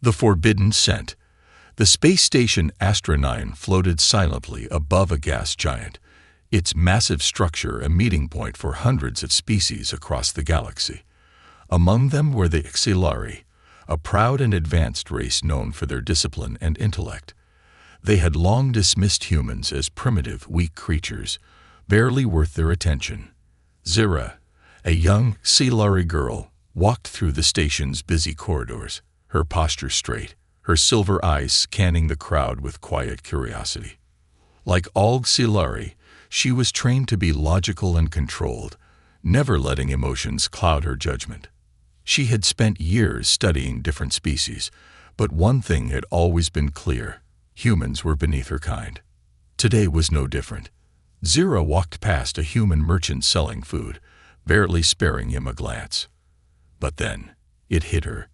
The forbidden scent. The space station Astra 9 floated silently above a gas giant, its massive structure a meeting point for hundreds of species across the galaxy. Among them were the Xilari, a proud and advanced race known for their discipline and intellect. They had long dismissed humans as primitive, weak creatures, barely worth their attention. Zira, a young Xilari girl, walked through the station's busy corridors, her posture straight, her silver eyes scanning the crowd with quiet curiosity. Like all Xilari, she was trained to be logical and controlled, never letting emotions cloud her judgment. She had spent years studying different species, but one thing had always been clear: humans were beneath her kind. Today was no different. Zira walked past a human merchant selling food, barely sparing him a glance. But then, it hit her.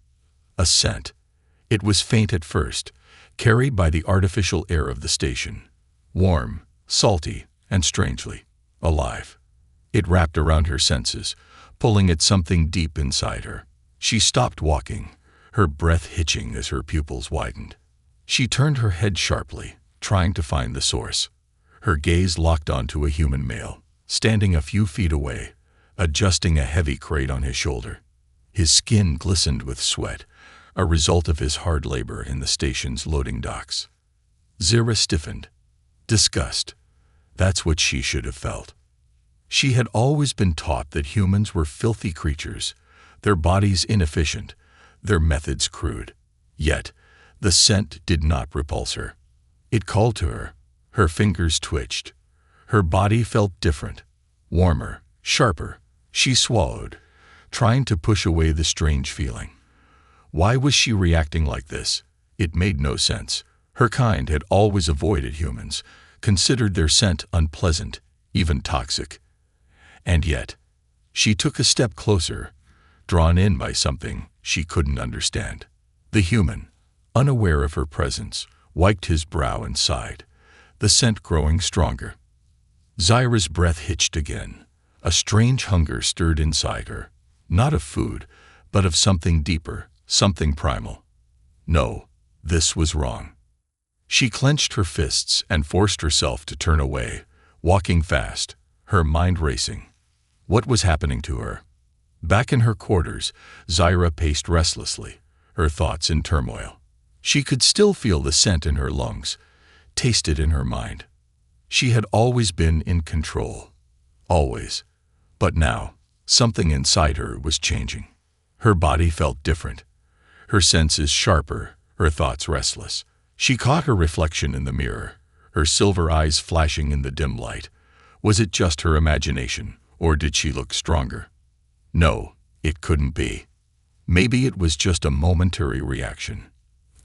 A scent. It was faint at first, carried by the artificial air of the station. Warm, salty, and strangely alive. It wrapped around her senses, pulling at something deep inside her. She stopped walking, her breath hitching as her pupils widened. She turned her head sharply, trying to find the source. Her gaze locked onto a human male, standing a few feet away, adjusting a heavy crate on his shoulder. His skin glistened with sweat, a result of his hard labor in the station's loading docks. Zira stiffened. Disgust. That's what she should have felt. She had always been taught that humans were filthy creatures, their bodies inefficient, their methods crude. Yet, the scent did not repulse her. It called to her. Her fingers twitched. Her body felt different, warmer, sharper. She swallowed, trying to push away the strange feeling. Why was she reacting like this? It made no sense. Her kind had always avoided humans, considered their scent unpleasant, even toxic. And yet, she took a step closer, drawn in by something she couldn't understand. The human, unaware of her presence, wiped his brow and sighed, the scent growing stronger. Zira's breath hitched again. A strange hunger stirred inside her, not of food, but of something deeper, something primal. No, this was wrong. She clenched her fists and forced herself to turn away, walking fast, her mind racing. What was happening to her? Back in her quarters, Zira paced restlessly, her thoughts in turmoil. She could still feel the scent in her lungs, taste it in her mind. She had always been in control. Always. But now, something inside her was changing. Her body felt different, her senses sharper, her thoughts restless. She caught her reflection in the mirror, her silver eyes flashing in the dim light. Was it just her imagination, or did she look stronger? No, it couldn't be. Maybe it was just a momentary reaction.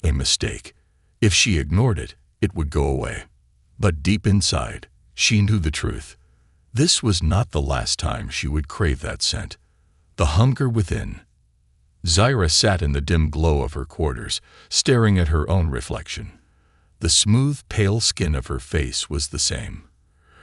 A mistake. If she ignored it, it would go away. But deep inside, she knew the truth. This was not the last time she would crave that scent. The hunger within. Zira sat in the dim glow of her quarters, staring at her own reflection. The smooth, pale skin of her face was the same.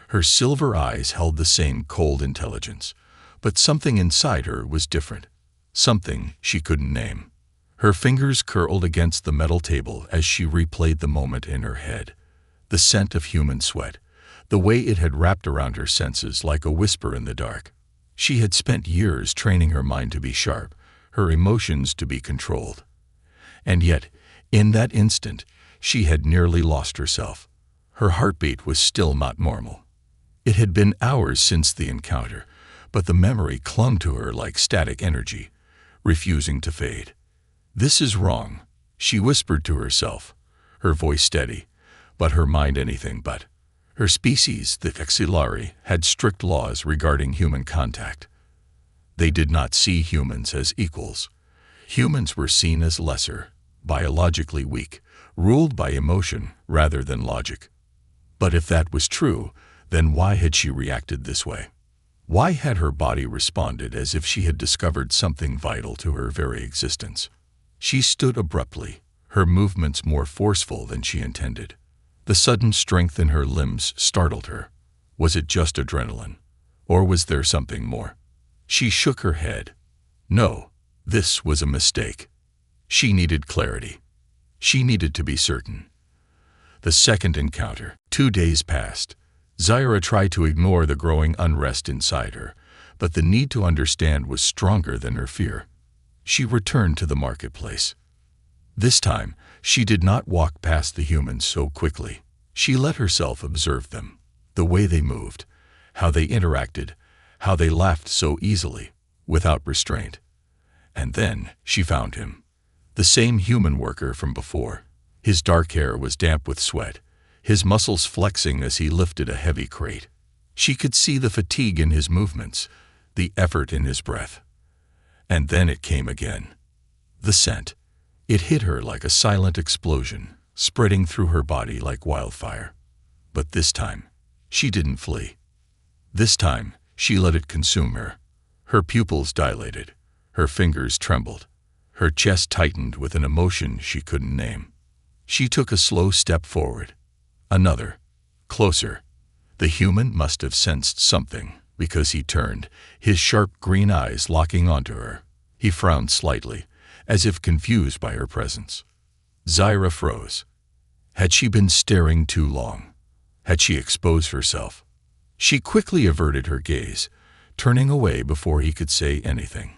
Her silver eyes held the same cold intelligence, but something inside her was different, something she couldn't name. Her fingers curled against the metal table as she replayed the moment in her head. The scent of human sweat, the way it had wrapped around her senses like a whisper in the dark. She had spent years training her mind to be sharp, her emotions to be controlled. And yet, in that instant, she had nearly lost herself. Her heartbeat was still not normal. It had been hours since the encounter, but the memory clung to her like static energy, refusing to fade. "This is wrong," she whispered to herself, her voice steady, but her mind anything but. Her species, the Xilari, had strict laws regarding human contact. They did not see humans as equals. Humans were seen as lesser, biologically weak, ruled by emotion rather than logic. But if that was true, then why had she reacted this way? Why had her body responded as if she had discovered something vital to her very existence? She stood abruptly, her movements more forceful than she intended. The sudden strength in her limbs startled her. Was it just adrenaline? Or was there something more? She shook her head. No, this was a mistake. She needed clarity. She needed to be certain. The second encounter. 2 days passed. Zaira tried to ignore the growing unrest inside her, but the need to understand was stronger than her fear. She returned to the marketplace. This time, she did not walk past the humans so quickly. She let herself observe them, the way they moved, how they interacted, how they laughed so easily, without restraint. And then she found him, the same human worker from before. His dark hair was damp with sweat, his muscles flexing as he lifted a heavy crate. She could see the fatigue in his movements, the effort in his breath. And then it came again. The scent. It hit her like a silent explosion, spreading through her body like wildfire. But this time, she didn't flee. This time, she let it consume her. Her pupils dilated, her fingers trembled, her chest tightened with an emotion she couldn't name. She took a slow step forward. Another. Closer. The human must have sensed something, because he turned, his sharp green eyes locking onto her. He frowned slightly, as if confused by her presence. Zaira froze. Had she been staring too long? Had she exposed herself? She quickly averted her gaze, turning away before he could say anything.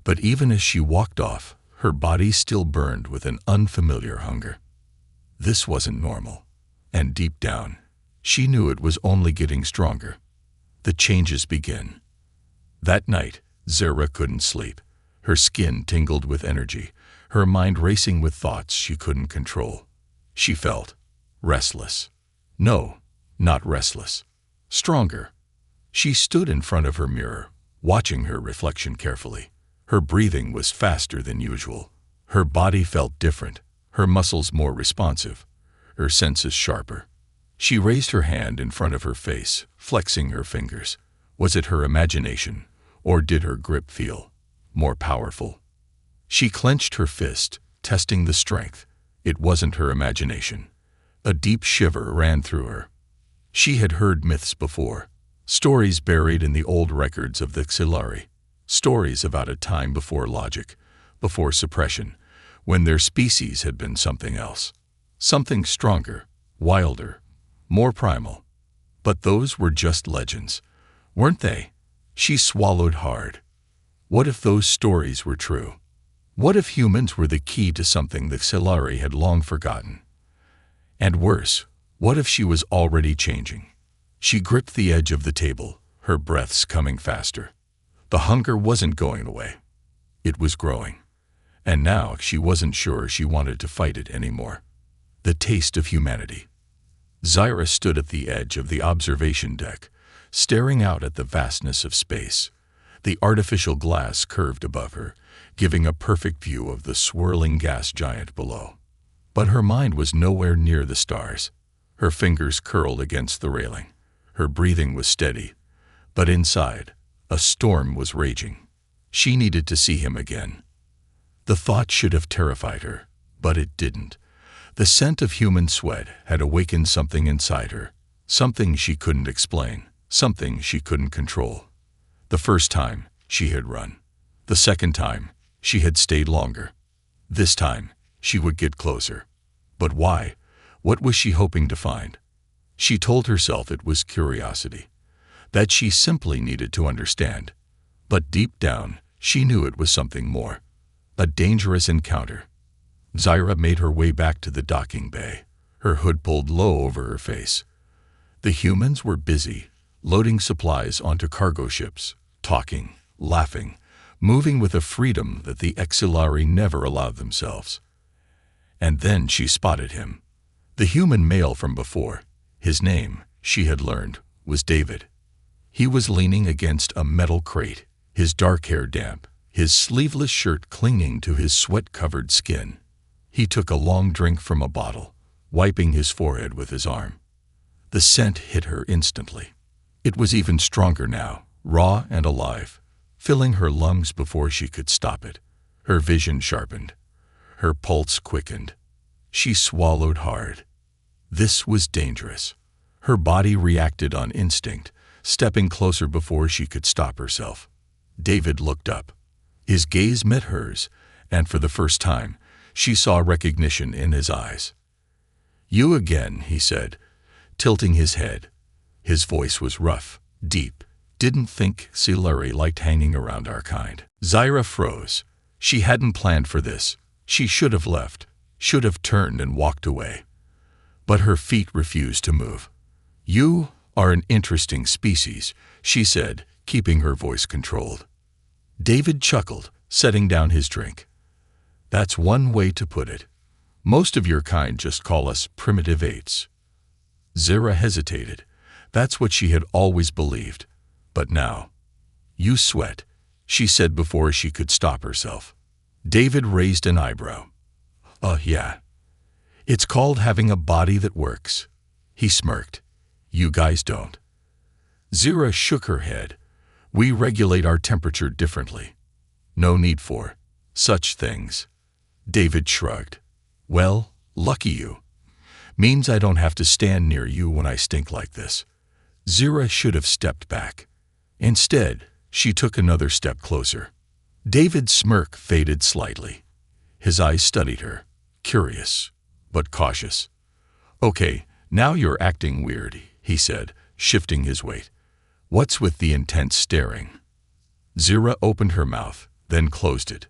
But even as she walked off, her body still burned with an unfamiliar hunger. This wasn't normal, and deep down, she knew it was only getting stronger. The changes begin. That night, Zaira couldn't sleep. Her skin tingled with energy, her mind racing with thoughts she couldn't control. She felt restless. No, not restless. Stronger. She stood in front of her mirror, watching her reflection carefully. Her breathing was faster than usual. Her body felt different, her muscles more responsive, her senses sharper. She raised her hand in front of her face, flexing her fingers. Was it her imagination, or did her grip feel more powerful? She clenched her fist, testing the strength. It wasn't her imagination. A deep shiver ran through her. She had heard myths before, stories buried in the old records of the Xilari, stories about a time before logic, before suppression, when their species had been something else, something stronger, wilder, more primal. But those were just legends, weren't they? She swallowed hard. What if those stories were true? What if humans were the key to something the Xilari had long forgotten? And worse, what if she was already changing? She gripped the edge of the table, her breaths coming faster. The hunger wasn't going away. It was growing. And now she wasn't sure she wanted to fight it anymore. The taste of humanity. Zaira stood at the edge of the observation deck, staring out at the vastness of space. The artificial glass curved above her, giving a perfect view of the swirling gas giant below. But her mind was nowhere near the stars. Her fingers curled against the railing. Her breathing was steady. But inside, a storm was raging. She needed to see him again. The thought should have terrified her, but it didn't. The scent of human sweat had awakened something inside her, something she couldn't explain, something she couldn't control. The first time, she had run. The second time, she had stayed longer. This time, she would get closer. But why? What was she hoping to find? She told herself it was curiosity, that she simply needed to understand. But deep down, she knew it was something more. A dangerous encounter. Zaira made her way back to the docking bay, her hood pulled low over her face. The humans were busy, loading supplies onto cargo ships, talking, laughing, moving with a freedom that the Xilari never allowed themselves. And then she spotted him. The human male from before. His name, she had learned, was David. He was leaning against a metal crate, his dark hair damp, his sleeveless shirt clinging to his sweat-covered skin. He took a long drink from a bottle, wiping his forehead with his arm. The scent hit her instantly. It was even stronger now, raw and alive, filling her lungs before she could stop it. Her vision sharpened. Her pulse quickened. She swallowed hard. This was dangerous. Her body reacted on instinct, stepping closer before she could stop herself. David looked up. His gaze met hers, and for the first time, She saw recognition in his eyes. "You again," he said, tilting his head. His voice was rough, deep. "Didn't think Siluri liked hanging around our kind." Zyra froze. She hadn't planned for this. She should have left, should have turned and walked away. But her feet refused to move. "You are an interesting species," she said, keeping her voice controlled. David chuckled, setting down his drink. "That's one way to put it. Most of your kind just call us primitive apes." Zyra hesitated. That's what she had always believed. But now, "You sweat," she said before she could stop herself. David raised an eyebrow. Yeah. It's called having a body that works." He smirked. "You guys don't." Zyra shook her head. "We regulate our temperature differently. No need for such things." David shrugged. "Well, lucky you. Means I don't have to stand near you when I stink like this." Zyra should have stepped back. Instead, she took another step closer. David's smirk faded slightly. His eyes studied her, curious, but cautious. "Okay, now you're acting weird," he said, shifting his weight. "What's with the intense staring?" Zyra opened her mouth, then closed it.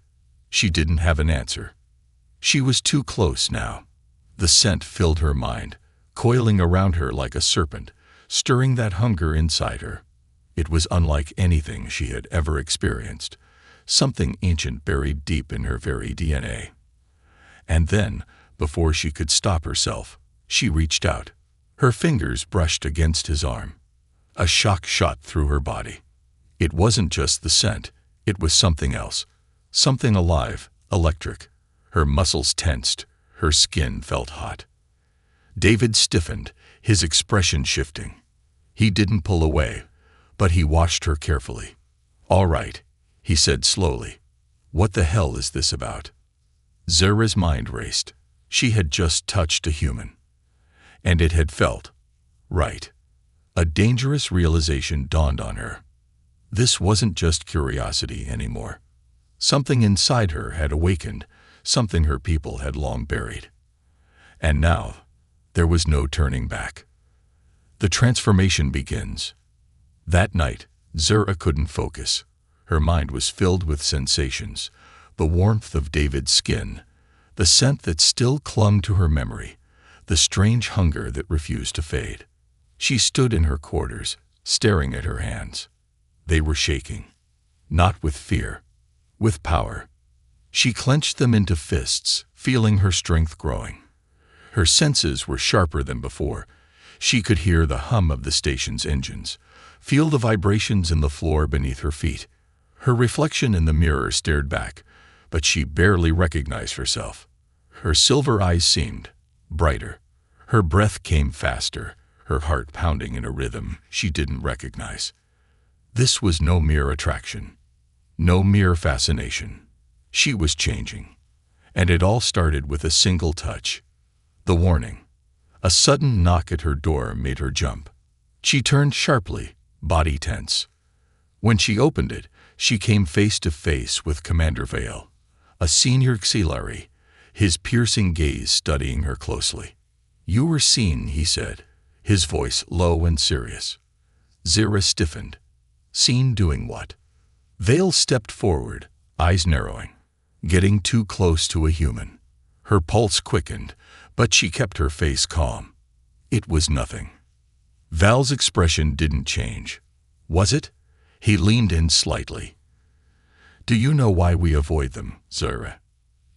She didn't have an answer. She was too close now. The scent filled her mind, coiling around her like a serpent, stirring that hunger inside her. It was unlike anything she had ever experienced, something ancient buried deep in her very DNA. And then, before she could stop herself, she reached out. Her fingers brushed against his arm. A shock shot through her body. It wasn't just the scent, it was something else. Something alive, electric. Her muscles tensed, her skin felt hot. David stiffened, his expression shifting. He didn't pull away, but he watched her carefully. "All right," he said slowly. "What the hell is this about?" Zyra's mind raced. She had just touched a human. And it had felt right. A dangerous realization dawned on her. This wasn't just curiosity anymore. Something inside her had awakened, something her people had long buried. And now, there was no turning back. The transformation begins. That night, Zyra couldn't focus. Her mind was filled with sensations, the warmth of David's skin, the scent that still clung to her memory, the strange hunger that refused to fade. She stood in her quarters, staring at her hands. They were shaking. Not with fear, with power. She clenched them into fists, feeling her strength growing. Her senses were sharper than before. She could hear the hum of the station's engines, feel the vibrations in the floor beneath her feet. Her reflection in the mirror stared back, but she barely recognized herself. Her silver eyes seemed brighter. Her breath came faster, her heart pounding in a rhythm she didn't recognize. This was no mere attraction, no mere fascination. She was changing. And it all started with a single touch. The warning. A sudden knock at her door made her jump. She turned sharply, body tense. When she opened it, she came face to face with Commander Vale, a senior Xilari, his piercing gaze studying her closely. "You were seen," he said, his voice low and serious. Zyra stiffened. "Seen doing what?" Vale stepped forward, eyes narrowing. Getting too close to a human. Her pulse quickened, but she kept her face calm. It was nothing. Val's expression didn't change. "Was it?" He leaned in slightly. "Do you know why we avoid them, Zyra?"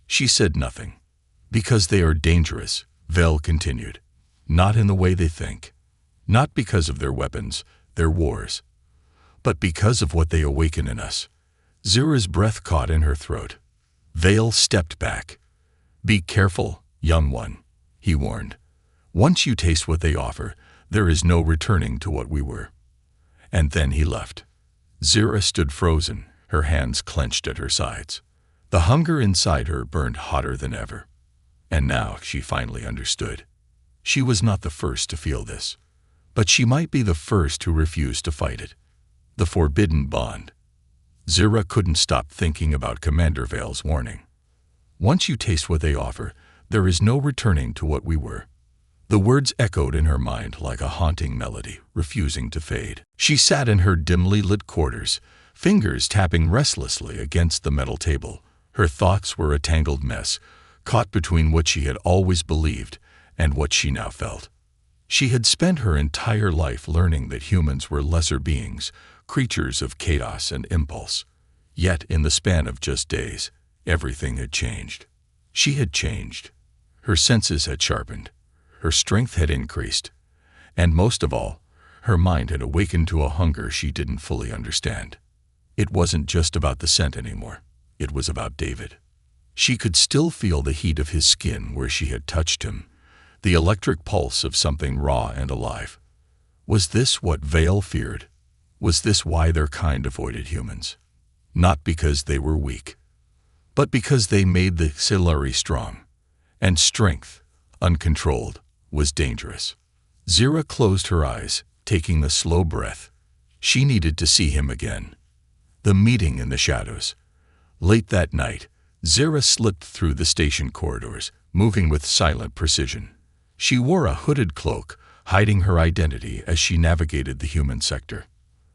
She said nothing. "Because they are dangerous," Val continued. "Not in the way they think. Not because of their weapons, their wars. But because of what they awaken in us." Zyra's breath caught in her throat. Vale stepped back. "Be careful, young one," he warned. "Once you taste what they offer, there is no returning to what we were." And then he left. Zyra stood frozen, her hands clenched at her sides. The hunger inside her burned hotter than ever. And now she finally understood. She was not the first to feel this, but she might be the first to refuse to fight it. The forbidden bond. Zyra couldn't stop thinking about Commander Vale's warning. Once you taste what they offer, there is no returning to what we were." The words echoed in her mind like a haunting melody, refusing to fade. She sat in her dimly lit quarters, fingers tapping restlessly against the metal table. Her thoughts were a tangled mess, caught between what she had always believed and what she now felt. She had spent her entire life learning that humans were lesser beings, creatures of chaos and impulse. Yet, in the span of just days, everything had changed. She had changed. Her senses had sharpened. Her strength had increased. And most of all, her mind had awakened to a hunger she didn't fully understand. It wasn't just about the scent anymore. It was about David. She could still feel the heat of his skin where she had touched him, the electric pulse of something raw and alive. Was this what Vale feared? Was this why their kind avoided humans? Not because they were weak, but because they made the Silari strong. And strength, uncontrolled, was dangerous. Zira closed her eyes, taking a slow breath. She needed to see him again. The meeting in the shadows. Late that night, Zira slipped through the station corridors, moving with silent precision. She wore a hooded cloak, hiding her identity as she navigated the human sector.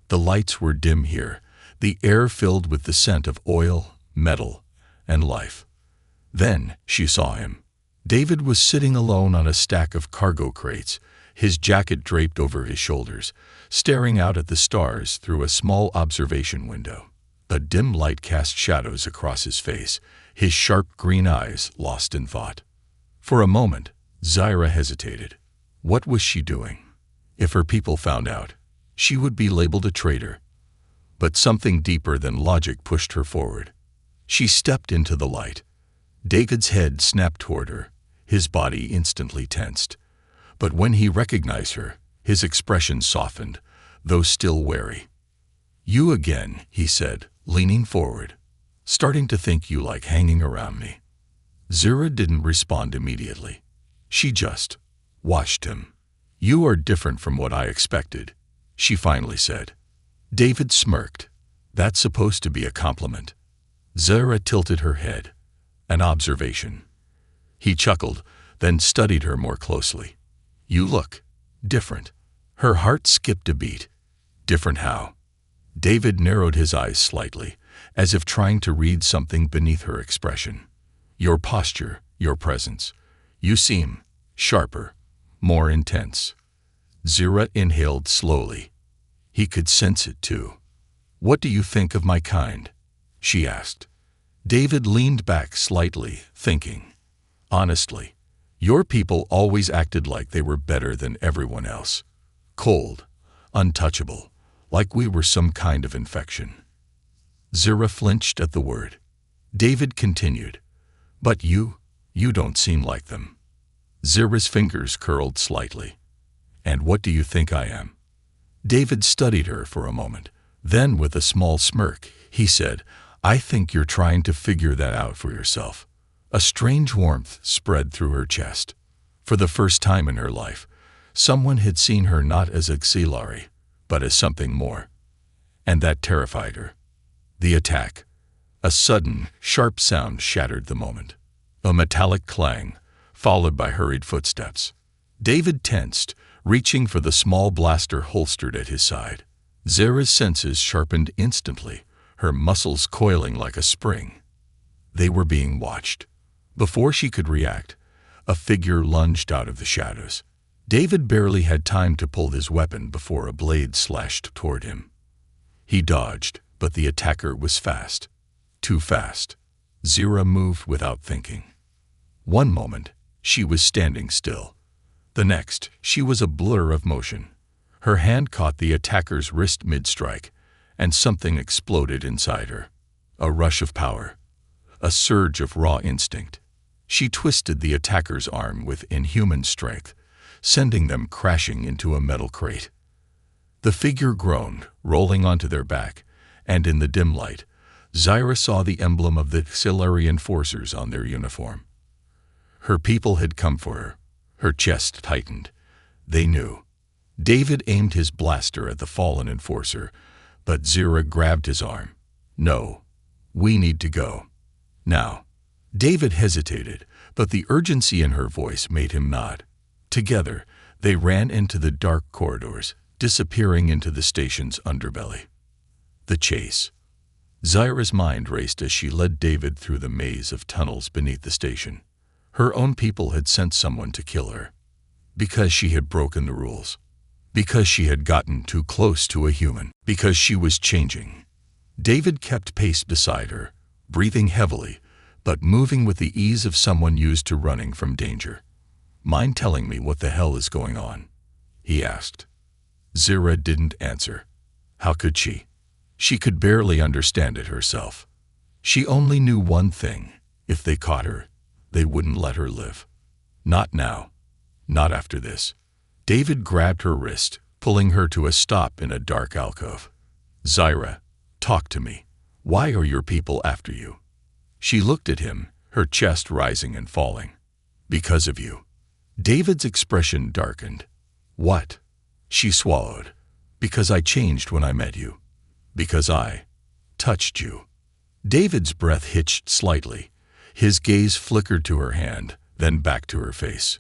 The lights were dim here, the air filled with the scent of oil, metal, and life. Then she saw him. David was sitting alone on a stack of cargo crates, his jacket draped over his shoulders, staring out at the stars through a small observation window. A dim light cast shadows across his face, his sharp green eyes lost in thought. For a moment, Zira hesitated. What was she doing? If her people found out, she would be labeled a traitor. But something deeper than logic pushed her forward. She stepped into the light. David's head snapped toward her, his body instantly tensed. But when he recognized her, his expression softened, though still wary. "You again," he said, leaning forward. "Starting to think you like hanging around me." Zira didn't respond immediately. She just watched him. "You are different from what I expected," she finally said. David smirked. "That's supposed to be a compliment." Zira tilted her head. "An observation." He chuckled, then studied her more closely. "You look different." Her heart skipped a beat. Different how? David narrowed his eyes slightly, as if trying to read something beneath her expression. "Your posture, your presence. You seem sharper, more intense." Zira inhaled slowly. He could sense it too. "What do you think of my kind?" she asked. David leaned back slightly, thinking. "Honestly, your people always acted like they were better than everyone else. Cold, untouchable, like we were some kind of infection." Zira flinched at the word. David continued. "But you don't seem like them." Zira's fingers curled slightly. "And what do you think I am?" David studied her for a moment. Then, with a small smirk, he said, "I think you're trying to figure that out for yourself." A strange warmth spread through her chest. For the first time in her life, someone had seen her not as a Xilari, but as something more. And that terrified her. The attack. A sudden, sharp sound shattered the moment. A metallic clang, followed by hurried footsteps. David tensed, reaching for the small blaster holstered at his side. Zira's senses sharpened instantly, her muscles coiling like a spring. They were being watched. Before she could react, a figure lunged out of the shadows. David barely had time to pull his weapon before a blade slashed toward him. He dodged, but the attacker was fast. Too fast. Zira moved without thinking. One moment, she was standing still. The next, she was a blur of motion. Her hand caught the attacker's wrist mid-strike, and something exploded inside her. A rush of power. A surge of raw instinct. She twisted the attacker's arm with inhuman strength, sending them crashing into a metal crate. The figure groaned, rolling onto their back, and in the dim light, Zira saw the emblem of the Xilari enforcers on their uniform. Her people had come for her. Her chest tightened. They knew. David aimed his blaster at the fallen enforcer, but Zira grabbed his arm. "No. We need to go. Now." David hesitated, but the urgency in her voice made him nod. Together, they ran into the dark corridors, disappearing into the station's underbelly. The chase. Zyra's mind raced as she led David through the maze of tunnels beneath the station. Her own people had sent someone to kill her. Because she had broken the rules. Because she had gotten too close to a human. Because she was changing. David kept pace beside her, breathing heavily, but moving with the ease of someone used to running from danger. "Mind telling me what the hell is going on?" he asked. Zyra didn't answer. How could she? She could barely understand it herself. She only knew one thing: if they caught her, they wouldn't let her live. Not now. Not after this. David grabbed her wrist, pulling her to a stop in a dark alcove. "Zyra, talk to me. Why are your people after you?" She looked at him, her chest rising and falling. "Because of you." David's expression darkened. "What?" She swallowed. "Because I changed when I met you. Because I touched you." David's breath hitched slightly. His gaze flickered to her hand, then back to her face.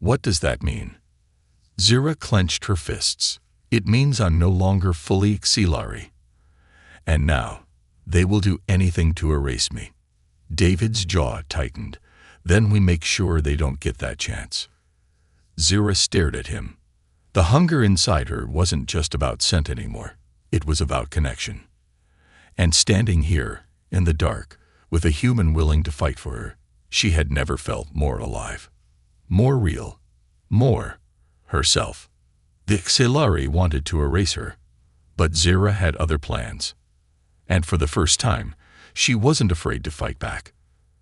"What does that mean?" Zyra clenched her fists. "It means I'm no longer fully Xelari. And now, they will do anything to erase me." David's jaw tightened. "Then we make sure they don't get that chance." Zyra stared at him. The hunger inside her wasn't just about scent anymore. It was about connection. And standing here, in the dark, with a human willing to fight for her, she had never felt more alive. More real. More herself. The Xelari wanted to erase her, but Zyra had other plans. And for the first time, she wasn't afraid to fight back.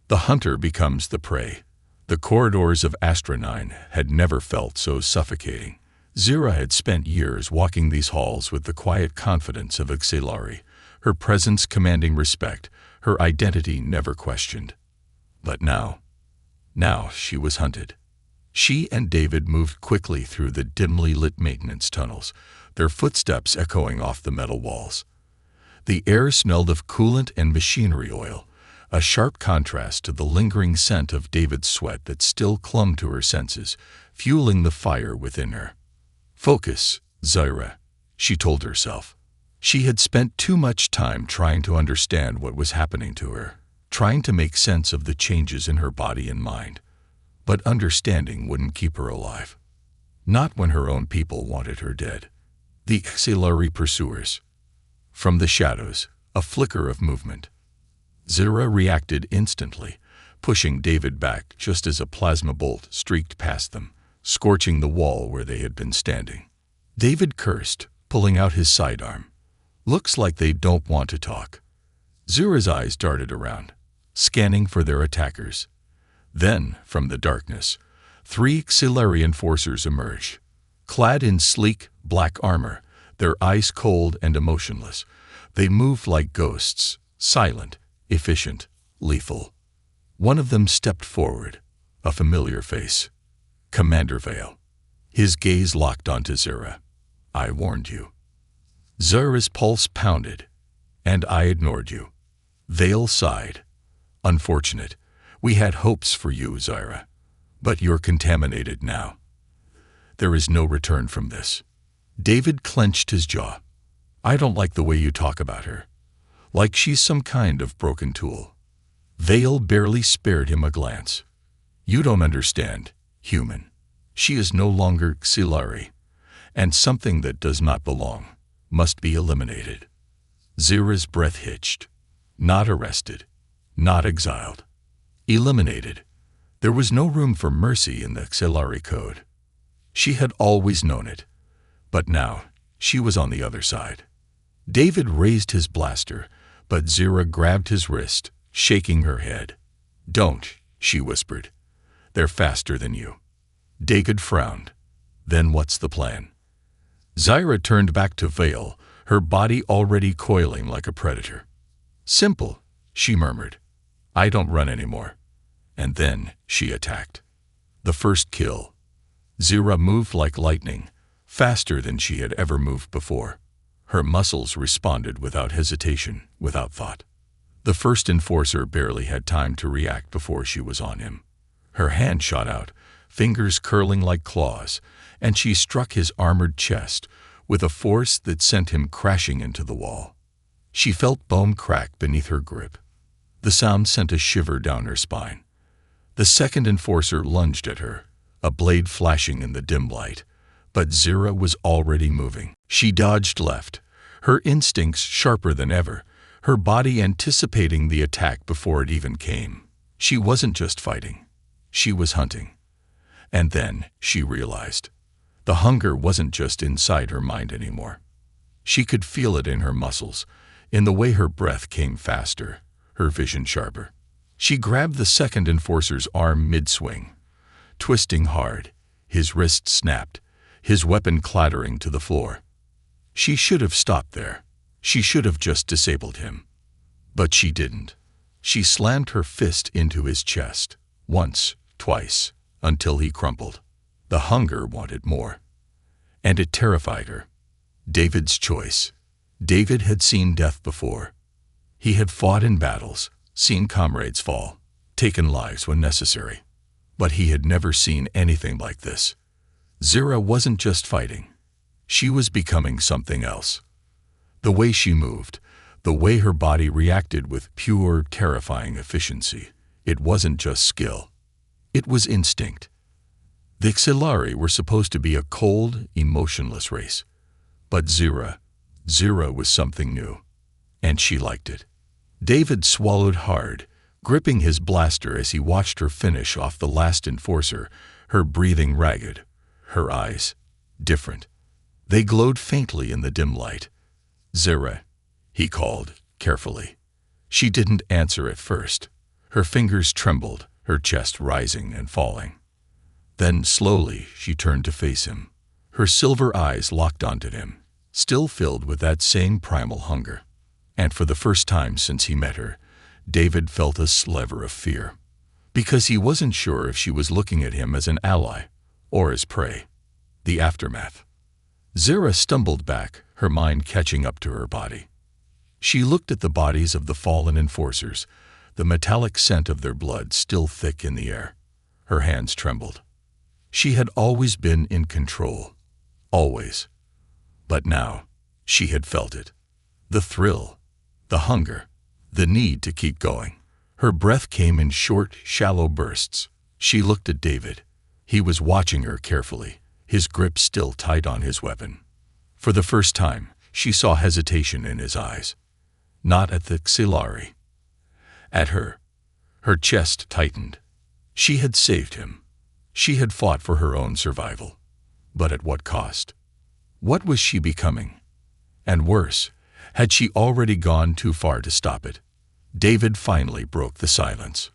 The hunter becomes the prey. The corridors of Astra 9 had never felt so suffocating. Zyra had spent years walking these halls with the quiet confidence of a Xelari, her presence commanding respect, her identity never questioned. But now she was hunted. She and David moved quickly through the dimly lit maintenance tunnels, their footsteps echoing off the metal walls. The air smelled of coolant and machinery oil, a sharp contrast to the lingering scent of David's sweat that still clung to her senses, fueling the fire within her. "Focus, Zyra," she told herself. She had spent too much time trying to understand what was happening to her, trying to make sense of the changes in her body and mind. But understanding wouldn't keep her alive. Not when her own people wanted her dead. The Xelari pursuers. From the shadows, a flicker of movement. Zyra reacted instantly, pushing David back just as a plasma bolt streaked past them, scorching the wall where they had been standing. David cursed, pulling out his sidearm. "Looks like they don't want to talk." Zyra's eyes darted around, scanning for their attackers. Then, from the darkness, 3 Xelari enforcers emerged. Clad in sleek, black armor, their eyes cold and emotionless, they moved like ghosts, silent, efficient, lethal. One of them stepped forward, a familiar face. Commander Vale. His gaze locked onto Zyra. "I warned you." Zyra's pulse pounded. "And I ignored you." Vale sighed. "Unfortunate. We had hopes for you, Zyra. But you're contaminated now. There is no return from this." David clenched his jaw. "I don't like the way you talk about her. Like she's some kind of broken tool." Vale barely spared him a glance. "You don't understand, human. She is no longer Xelari, and something that does not belong must be eliminated." Zyra's breath hitched. Not arrested. Not exiled. Eliminated. There was no room for mercy in the Xelari code. She had always known it. But now, she was on the other side. David raised his blaster, but Zyra grabbed his wrist, shaking her head. "Don't," she whispered. "They're faster than you." David frowned. "Then what's the plan?" Zyra turned back to Vale, her body already coiling like a predator. "Simple," she murmured. "I don't run anymore." And then she attacked. The first kill. Zyra moved like lightning, faster than she had ever moved before. Her muscles responded without hesitation, without thought. The first enforcer barely had time to react before she was on him. Her hand shot out, fingers curling like claws, and she struck his armored chest with a force that sent him crashing into the wall. She felt bone crack beneath her grip. The sound sent a shiver down her spine. The second enforcer lunged at her, a blade flashing in the dim light, but Zira was already moving. She dodged left, her instincts sharper than ever, her body anticipating the attack before it even came. She wasn't just fighting, she was hunting. And then she realized. The hunger wasn't just inside her mind anymore. She could feel it in her muscles, in the way her breath came faster, her vision sharper. She grabbed the second enforcer's arm mid-swing. Twisting hard, his wrist snapped, his weapon clattering to the floor. She should have stopped there. She should have just disabled him. But she didn't. She slammed her fist into his chest, once, twice, until he crumpled. The hunger wanted more. And it terrified her. David's choice. David had seen death before. He had fought in battles, seen comrades fall, taken lives when necessary. But he had never seen anything like this. Zira wasn't just fighting. She was becoming something else. The way she moved, the way her body reacted with pure, terrifying efficiency, it wasn't just skill. It was instinct. The Xelari were supposed to be a cold, emotionless race. But Zira was something new. And she liked it. David swallowed hard, gripping his blaster as he watched her finish off the last enforcer, her breathing ragged, her eyes different. They glowed faintly in the dim light. "Zira," he called, carefully. She didn't answer at first. Her fingers trembled, her chest rising and falling. Then, slowly, she turned to face him. Her silver eyes locked onto him, still filled with that same primal hunger. And for the first time since he met her, David felt a sliver of fear. Because he wasn't sure if she was looking at him as an ally or as prey. The aftermath. Zira stumbled back, her mind catching up to her body. She looked at the bodies of the fallen enforcers, the metallic scent of their blood still thick in the air. Her hands trembled. She had always been in control. Always. But now, she had felt it. The thrill, the hunger, the need to keep going. Her breath came in short, shallow bursts. She looked at David. He was watching her carefully, his grip still tight on his weapon. For the first time, she saw hesitation in his eyes. Not at the Xelari. At her. Her chest tightened. She had saved him. She had fought for her own survival. But at what cost? What was she becoming? And worse, had she already gone too far to stop it? David finally broke the silence.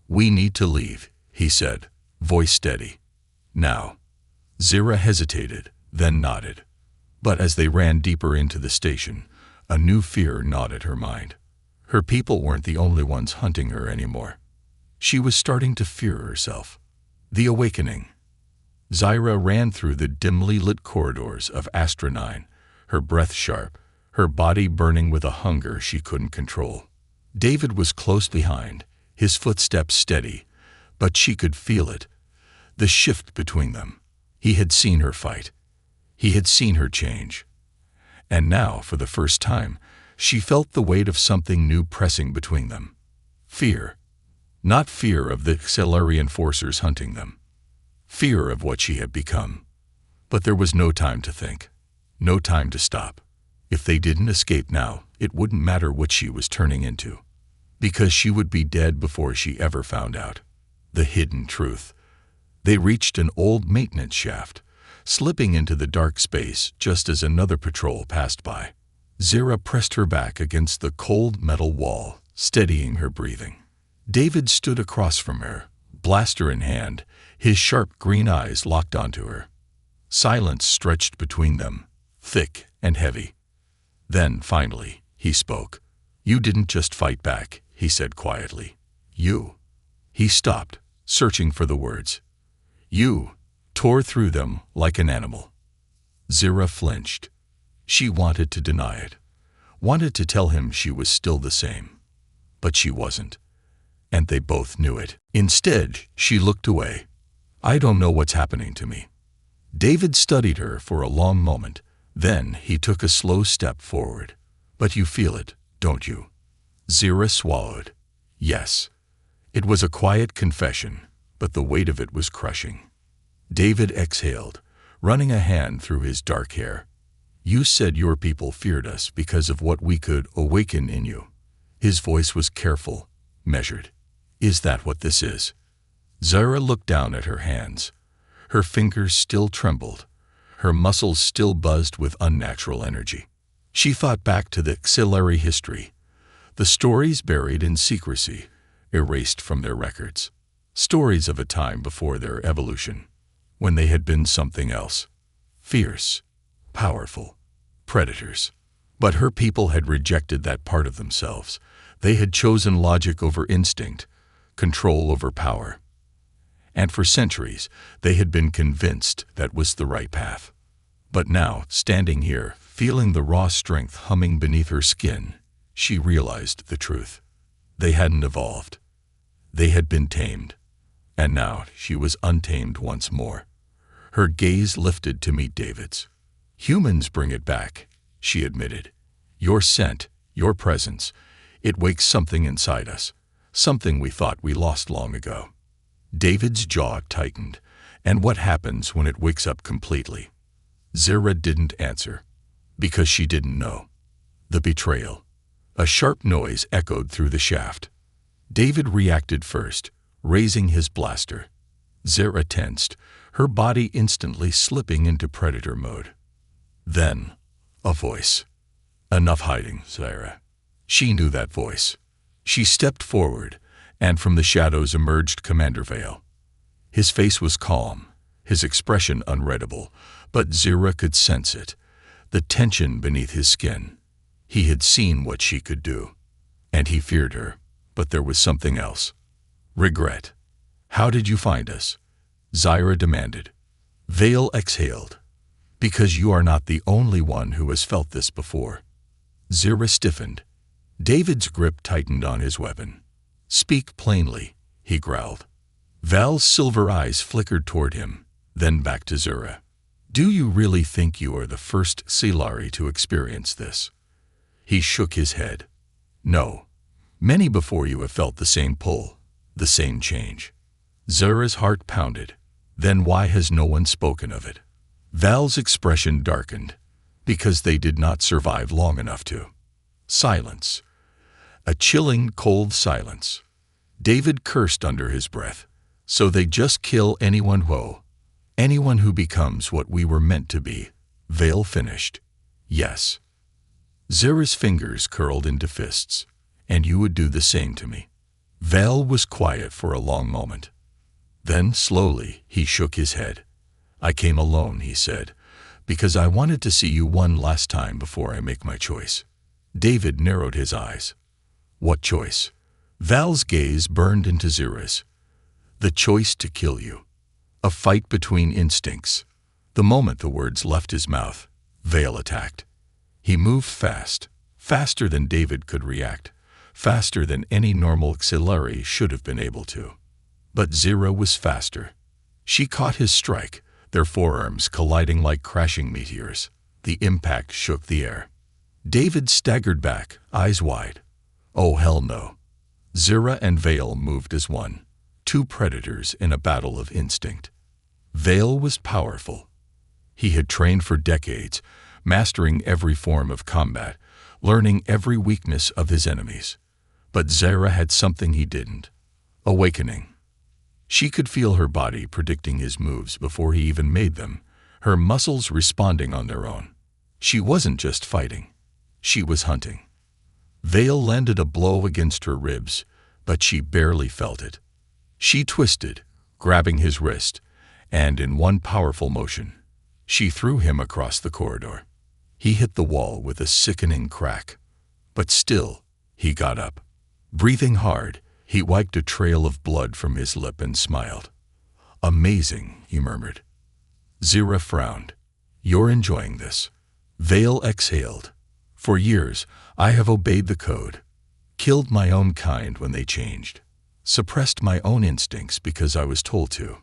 "We need to leave," he said, voice steady. "Now." Zira hesitated, then nodded. But as they ran deeper into the station, a new fear gnawed at her mind. Her people weren't the only ones hunting her anymore. She was starting to fear herself. The awakening. Zira ran through the dimly lit corridors of Astra 9, her breath sharp, her body burning with a hunger she couldn't control. David was close behind, his footsteps steady, but she could feel it, the shift between them. He had seen her fight. He had seen her change. And now, for the first time, she felt the weight of something new pressing between them. Fear. Not fear of the Xelari enforcers hunting them. Fear of what she had become. But there was no time to think. No time to stop. If they didn't escape now, it wouldn't matter what she was turning into. Because she would be dead before she ever found out. The hidden truth. They reached an old maintenance shaft, slipping into the dark space just as another patrol passed by. Zira pressed her back against the cold metal wall, steadying her breathing. David stood across from her, blaster in hand, his sharp green eyes locked onto her. Silence stretched between them, thick and heavy. Then, finally, he spoke. "You didn't just fight back," he said quietly. "You." He stopped, searching for the words. "You tore through them like an animal." Zira flinched. She wanted to deny it, wanted to tell him she was still the same. But she wasn't, and they both knew it. Instead, she looked away. I don't know what's happening to me. David studied her for a long moment. Then he took a slow step forward. But you feel it, don't you? Zira swallowed. Yes. It was a quiet confession, but the weight of it was crushing. David exhaled, running a hand through his dark hair. You said your people feared us because of what we could awaken in you. His voice was careful, measured. Is that what this is? Zira looked down at her hands. Her fingers still trembled. Her muscles still buzzed with unnatural energy. She thought back to the auxiliary history, the stories buried in secrecy, erased from their records. Stories of a time before their evolution, when they had been something else. Fierce, powerful, predators. But her people had rejected that part of themselves. They had chosen logic over instinct, control over power. And for centuries, they had been convinced that was the right path. But now, standing here, feeling the raw strength humming beneath her skin, she realized the truth. They hadn't evolved. They had been tamed. And now she was untamed once more. Her gaze lifted to meet David's. Humans bring it back, she admitted. Your scent, your presence, it wakes something inside us, something we thought we lost long ago. David's jaw tightened. And what happens when it wakes up completely? Zira didn't answer, because she didn't know. The betrayal. A sharp noise echoed through the shaft. David reacted first, raising his blaster. Zira tensed, her body instantly slipping into predator mode. Then, a voice. Enough hiding, Zira. She knew that voice. She stepped forward, and from the shadows emerged Commander Vale. His face was calm, his expression unreadable, but Zira could sense it, the tension beneath his skin. He had seen what she could do, and he feared her, but there was something else. Regret. How did you find us? Zira demanded. Vale exhaled. Because you are not the only one who has felt this before. Zira stiffened. David's grip tightened on his weapon. Speak plainly, he growled. Val's silver eyes flickered toward him, then back to Zira. Do you really think you are the first Silari to experience this? He shook his head. No. Many before you have felt the same pull, the same change. Zira's heart pounded. Then why has no one spoken of it? Val's expression darkened, because they did not survive long enough to. Silence. A chilling, cold silence. David cursed under his breath. So they just kill anyone who becomes what we were meant to be. Vale finished. Yes. Zira's fingers curled into fists. And you would do the same to me. Vale was quiet for a long moment. Then, slowly, he shook his head. I came alone, he said, because I wanted to see you one last time before I make my choice. David narrowed his eyes. What choice? Val's gaze burned into Zira's. The choice to kill you. A fight between instincts. The moment the words left his mouth, Vale attacked. He moved fast, faster than David could react, faster than any normal auxiliary should have been able to. But Zira was faster. She caught his strike, their forearms colliding like crashing meteors. The impact shook the air. David staggered back, eyes wide. Oh, hell no. Zira and Vale moved as one. Two predators in a battle of instinct. Vale was powerful. He had trained for decades, mastering every form of combat, learning every weakness of his enemies. But Zira had something he didn't. Awakening. She could feel her body predicting his moves before he even made them, her muscles responding on their own. She wasn't just fighting. She was hunting. Vale landed a blow against her ribs, but she barely felt it. She twisted, grabbing his wrist, and in one powerful motion, she threw him across the corridor. He hit the wall with a sickening crack. But still, he got up. Breathing hard, he wiped a trail of blood from his lip and smiled. Amazing, he murmured. Zira frowned. You're enjoying this. Vale exhaled. For years, I have obeyed the code. killed my own kind when they changed, suppressed my own instincts because I was told to.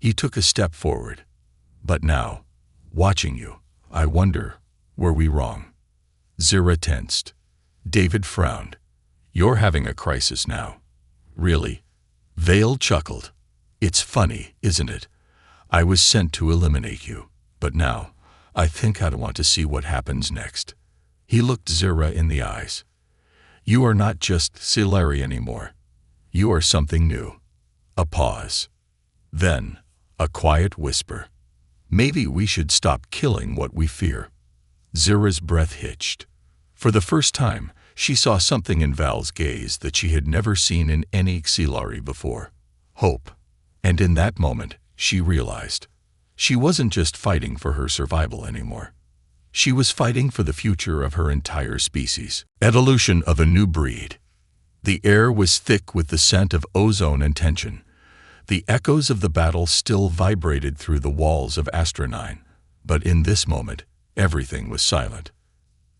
He took a step forward. But now, watching you, I wonder, were we wrong? Zira tensed. David frowned. You're having a crisis now. Really? Vale chuckled. It's funny, isn't it? I was sent to eliminate you, but now, I think I'd want to see what happens next. He looked Zira in the eyes. You are not just Silari anymore. You are something new. A pause. Then, a quiet whisper. Maybe we should stop killing what we fear. Zira's breath hitched. For the first time, she saw something in Val's gaze that she had never seen in any Xilari before. Hope. And in that moment, she realized. She wasn't just fighting for her survival anymore. She was fighting for the future of her entire species. Evolution of a new breed. The air was thick with the scent of ozone and tension. The echoes of the battle still vibrated through the walls of Astra 9, but in this moment, everything was silent.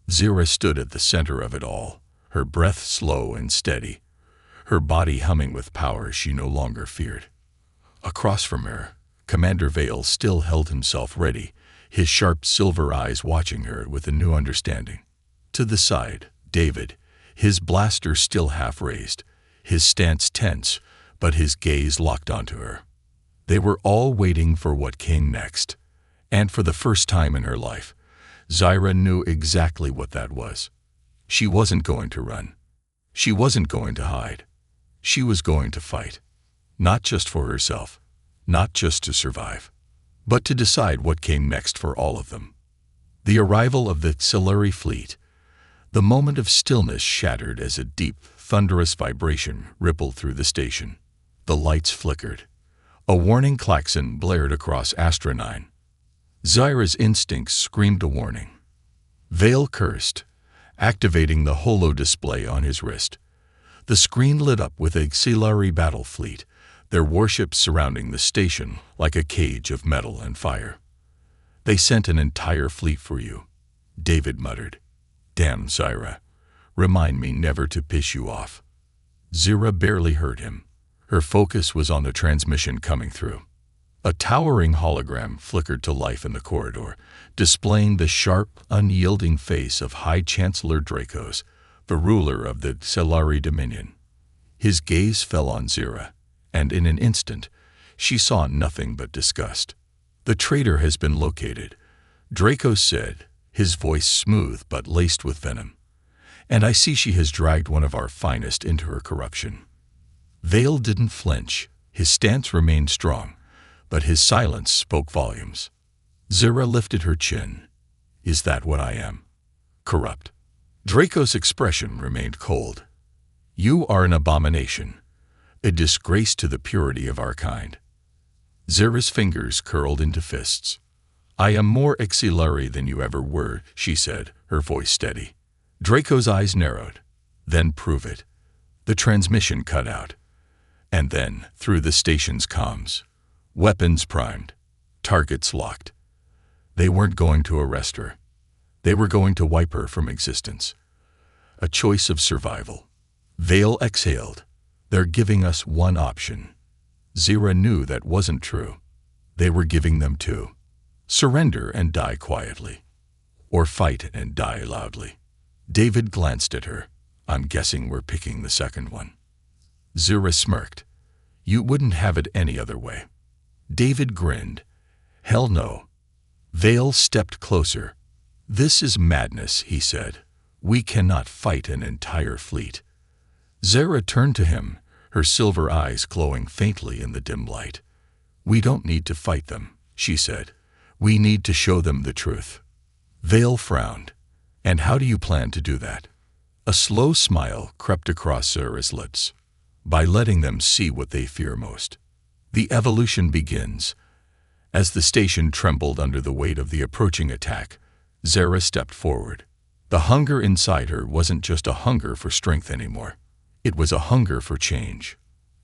Zira stood at the center of it all, her breath slow and steady, her body humming with power she no longer feared. Across from her, Commander Vale still held himself ready, his sharp silver eyes watching her with a new understanding. To the side, David, his blaster still half raised, his stance tense, but his gaze locked onto her. They were all waiting for what came next, and for the first time in her life, Zira knew exactly what that was. She wasn't going to run. She wasn't going to hide. She was going to fight. Not just for herself, not just to survive, but to decide what came next for all of them. The arrival of the Xilari fleet. The moment of stillness shattered as a deep, thunderous vibration rippled through the station. The lights flickered. A warning klaxon blared across Astra 9. Zira's instincts screamed a warning. Vale cursed, activating the holo display on his wrist. The screen lit up with a Xilari battle fleet, their warships surrounding the station like a cage of metal and fire. They sent an entire fleet for you, David muttered. Damn, Zira. Remind me never to piss you off. Zira barely heard him. Her focus was on the transmission coming through. A towering hologram flickered to life in the corridor, displaying the sharp, unyielding face of High Chancellor Dracos, the ruler of the Xilari Dominion. His gaze fell on Zira, and in an instant, she saw nothing but disgust. The traitor has been located, Dracos said, his voice smooth but laced with venom. And I see she has dragged one of our finest into her corruption. Vale didn't flinch. His stance remained strong, but his silence spoke volumes. Zira lifted her chin. Is that what I am? Corrupt. Draco's expression remained cold. You are an abomination, a disgrace to the purity of our kind. Zira's fingers curled into fists. I am more Xilari than you ever were, she said, her voice steady. Draco's eyes narrowed. Then prove it. The transmission cut out. And then, through the station's comms, weapons primed, targets locked. They weren't going to arrest her. They were going to wipe her from existence. A choice of survival. Vale exhaled. They're giving us one option. Zira knew that wasn't true. They were giving them two. Surrender and die quietly. Or fight and die loudly. David glanced at her. I'm guessing we're picking the second one. Zira smirked. You wouldn't have it any other way. David grinned. Hell no. Vale stepped closer. This is madness, he said. We cannot fight an entire fleet. Zira turned to him, her silver eyes glowing faintly in the dim light. We don't need to fight them, she said. We need to show them the truth. Vale frowned. And how do you plan to do that? A slow smile crept across Zira's lips. By letting them see what they fear most. The evolution begins. As the station trembled under the weight of the approaching attack, Zira stepped forward. The hunger inside her wasn't just a hunger for strength anymore. It was a hunger for change.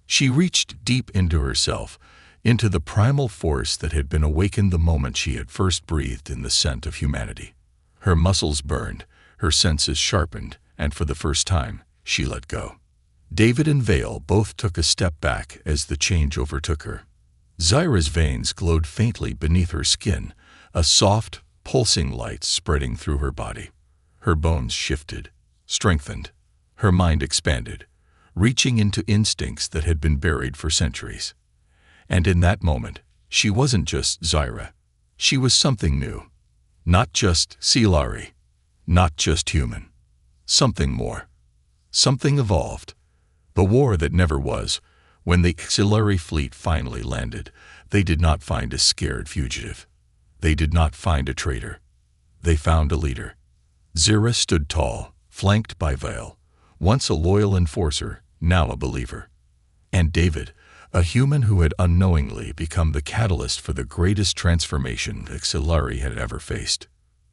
She reached deep into herself, into the primal force that had been awakened the moment she had first breathed in the scent of humanity. Her muscles burned, her senses sharpened, and for the first time, she let go. David and Vale both took a step back as the change overtook her. Zyra's veins glowed faintly beneath her skin, a soft, pulsing light spreading through her body. Her bones shifted, strengthened. Her mind expanded, reaching into instincts that had been buried for centuries. And in that moment, she wasn't just Zyra. She was something new. Not just Silari. Not just human. Something more. Something evolved. The war that never was. When the Silari fleet finally landed, they did not find a scared fugitive. They did not find a traitor. They found a leader. Zyra stood tall, flanked by Vale, once a loyal enforcer, now a believer. And David, a human who had unknowingly become the catalyst for the greatest transformation that Silari had ever faced.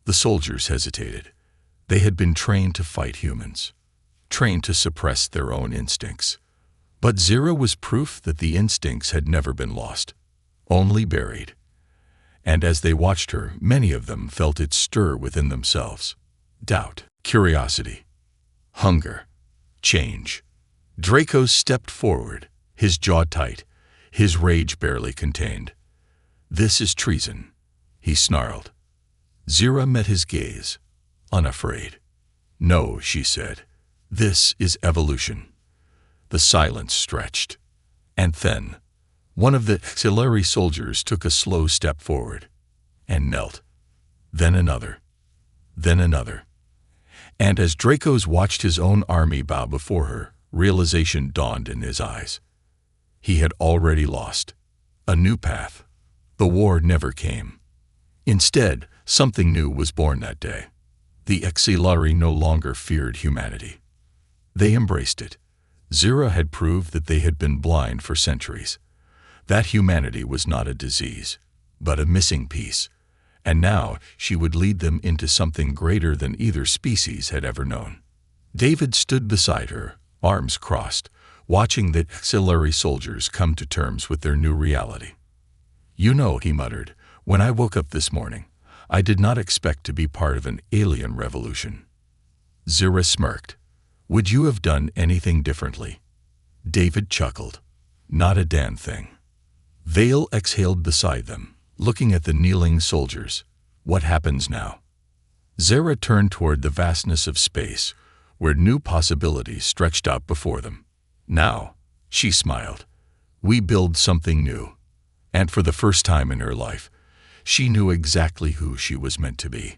The soldiers hesitated. They had been trained to fight humans, trained to suppress their own instincts. But Zyra was proof that the instincts had never been lost, only buried. And as they watched her, many of them felt it stir within themselves. Doubt, curiosity, hunger, change. Draco stepped forward, his jaw tight, his rage barely contained. "This is treason," he snarled. Zyra met his gaze, unafraid. "No," she said. "This is evolution." The silence stretched. And then, one of the Silari soldiers took a slow step forward and knelt. Then another. Then another. And as Draco's watched his own army bow before her, realization dawned in his eyes. He had already lost. A new path. The war never came. Instead, something new was born that day. The Silari no longer feared humanity. They embraced it. Zyra had proved that they had been blind for centuries. That humanity was not a disease, but a missing piece. And now she would lead them into something greater than either species had ever known. David stood beside her, arms crossed, watching the Silari soldiers come to terms with their new reality. "You know," he muttered, "when I woke up this morning, I did not expect to be part of an alien revolution." Zyra smirked. "Would you have done anything differently?" David chuckled. "Not a damn thing." Vale exhaled beside them, looking at the kneeling soldiers. "What happens now?" Zyra turned toward the vastness of space, where new possibilities stretched out before them. "Now," she smiled, "we build something new." And for the first time in her life, she knew exactly who she was meant to be.